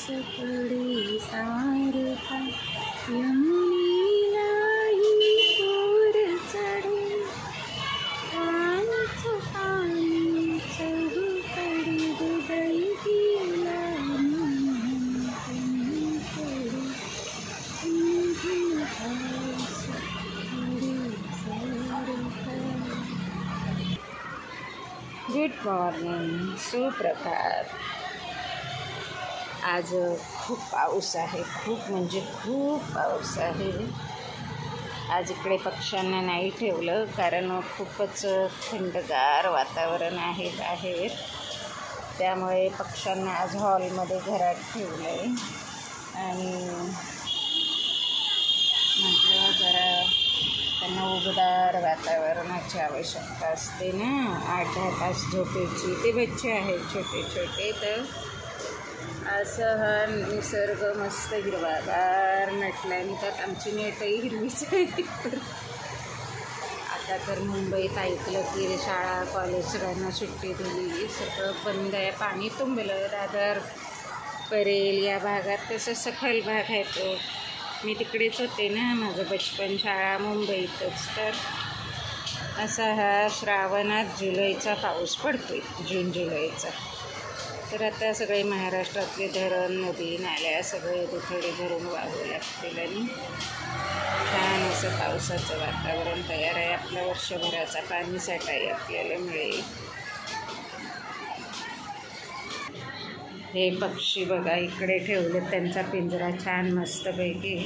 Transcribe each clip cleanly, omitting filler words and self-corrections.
पडे सारखा यमुनेलाही पूर चढे पाणीच पाणी चहूकडे हृदय गेला गुड मॉर्निंग, सुप्रभात। आज खूप पाऊस आहे, खूप म्हणजे खूप पाऊस आहे। आज इकडे पक्ष्यांना नाही ठेवलं कारण खूपच थंडगार वातावरण आहे बाहेर, त्यामुळे पक्ष्यांना आज हॉलमध्ये घरात ठेवलं आहे आणि म्हटलं जरा त्यांना उबदार वातावरणाची आवश्यकता असते ना, 8-10 तास झोपेची। ते बच्चे आहेत छोटे छोटे, तर असं हा निसर्ग मस्त हिरवागार नटलाय। आणि त्यात आमची नेटही हिरवीच आहे। आता तर मुंबईत ऐकलं की शाळा कॉलेज सगळ्यांना सुट्टी दिली, सगळं बंद आहे, पाणी तुंबलं। दादर परेल या भागात तसं सखल भाग आहे तो। मी तिकडेच होते ना, माझं बचपन शाळा मुंबईतच। तर असा हा श्रावणात जुलैचा पाऊस पडतोय, जून जुलैचा। तर आता सगळे महाराष्ट्रातले धरण नदी नाल्या सगळे थोडे भरून वाहू लागतील आणि छान असं पावसाचं वातावरण तयार आहे। आपल्या वर्षभराचा पाणीसाठाही आपल्याला मिळेल। हे पक्षी बघा इकडे ठेवले, त्यांचा पिंजरा छान मस्तपैकी।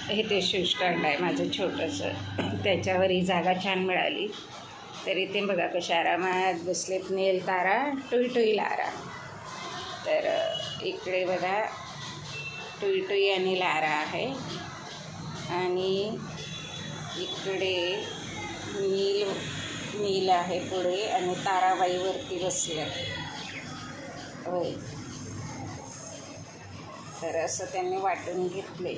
हे ते शिवस्टँड आहे माझं छोटंसं, त्याच्यावर ही जागा छान मिळाली तरी ते बघा कशा आरामात बसलेत। नेल तारा टुई टुई लारा, तर इकडे बघा टुई टुई आणि लारा आहे आणि इकडे नील आहे पुढे आणि ताराबाईवरती बसले होय। तर असं त्यांनी वाटून घेतले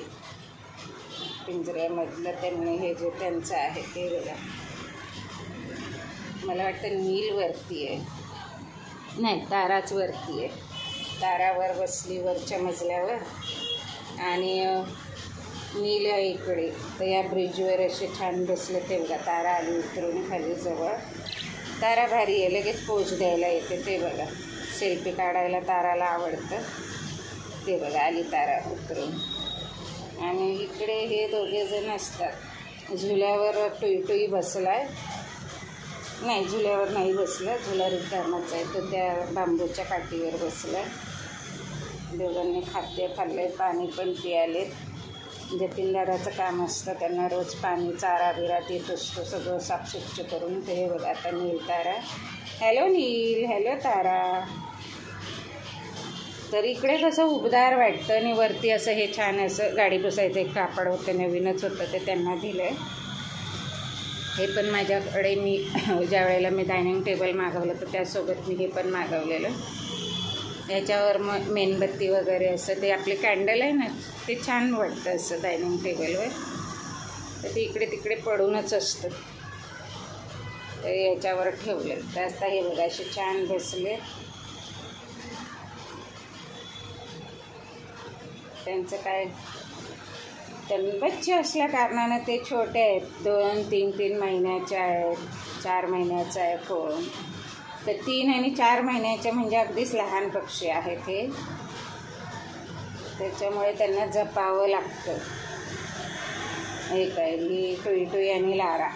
पिंजऱ्यामधलं, त्यांनी हे जे त्यांचं आहे ते बघा। मला वाटतं नील वरती आहे, नाही ताराच वरती आहे। तारावर बसली वरच्या मजल्यावर आणि नील आहे इकडे। तर या ब्रिजवर असे छान बसले ते बघा, तारा आली उतरून खाली जवळ। तारा भारी आहे, लगेच पोच द्यायला येते ते बघा। सेल्फी काढायला ताराला आवडतं ते बघा, आली तारा उतरून। आणि इकडे हे दोघे जण असतात, झुल्यावर टुई टुई बसलाय, नाही झुल्यावर नाही बसला, झुला रिकामाच आहे, तो त्या बांबूच्या काठीवर बसला। दोघांनी खाद्य खाल्ले, पाणी पण पियालेत। जतीनदादाचं काम असतं, त्यांना रोज पाणी चारा बिरा देत असतो, सगळं साफसुच्च करून। ते बघा आता नील तारा, हॅलो नील, हॅलो तारा। तर इकडे कसं उबदार वाटतं आणि वरती असं हे छान असं गाडी बसायचं एक कापड होतं, नवीनच होतं ते त्यांना दिलं आहे। हे पण माझ्याकडे मी ज्या वेळेला मी डायनिंग टेबल मागवलं तर त्यासोबत मी हे पण मागवलेलं। याच्यावर मग मेणबत्ती वगैरे असं ते आपले कॅन्डल आहे ना, ते छान वाटतं असं डायनिंग टेबलवर। तर ते इकडे तिकडे पडूनच असतं, तर याच्यावर ठेवलं। तर आता हे बघा असे छान बसले, त्यांचं काय बच्चे असल्या कारणानं ते छोटे आहेत, 2-3 महिन्याचे आहेत, 4 महिन्याचा आहे कोण। तर 3 आणि 4 महिन्याचे म्हणजे अगदीच लहान पक्षी आहेत हे, त्याच्यामुळे त्यांना जपावं लागतं। हे काय ही टुई टुई आणि लारा।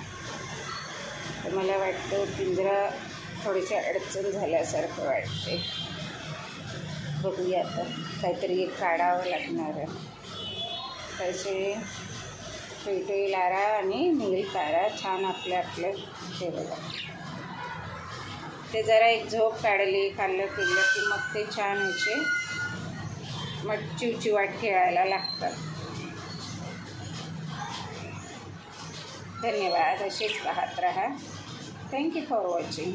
तर मला वाटतं पिंजरा थोडीशी अडचण झाल्यासारखं वाटते, बघूया आता काहीतरी एक काढावं लागणार आहे। तसे टुई टुई लारा आणि नील तारा छान आपलं हे बघा। ते जरा एक झोप काढली, खाल्लं पिल्लं की मग ते छान असे मग चिवचिवाट खेळायला लागतात। धन्यवाद, असेच पाहत राहा। Thank you for watching.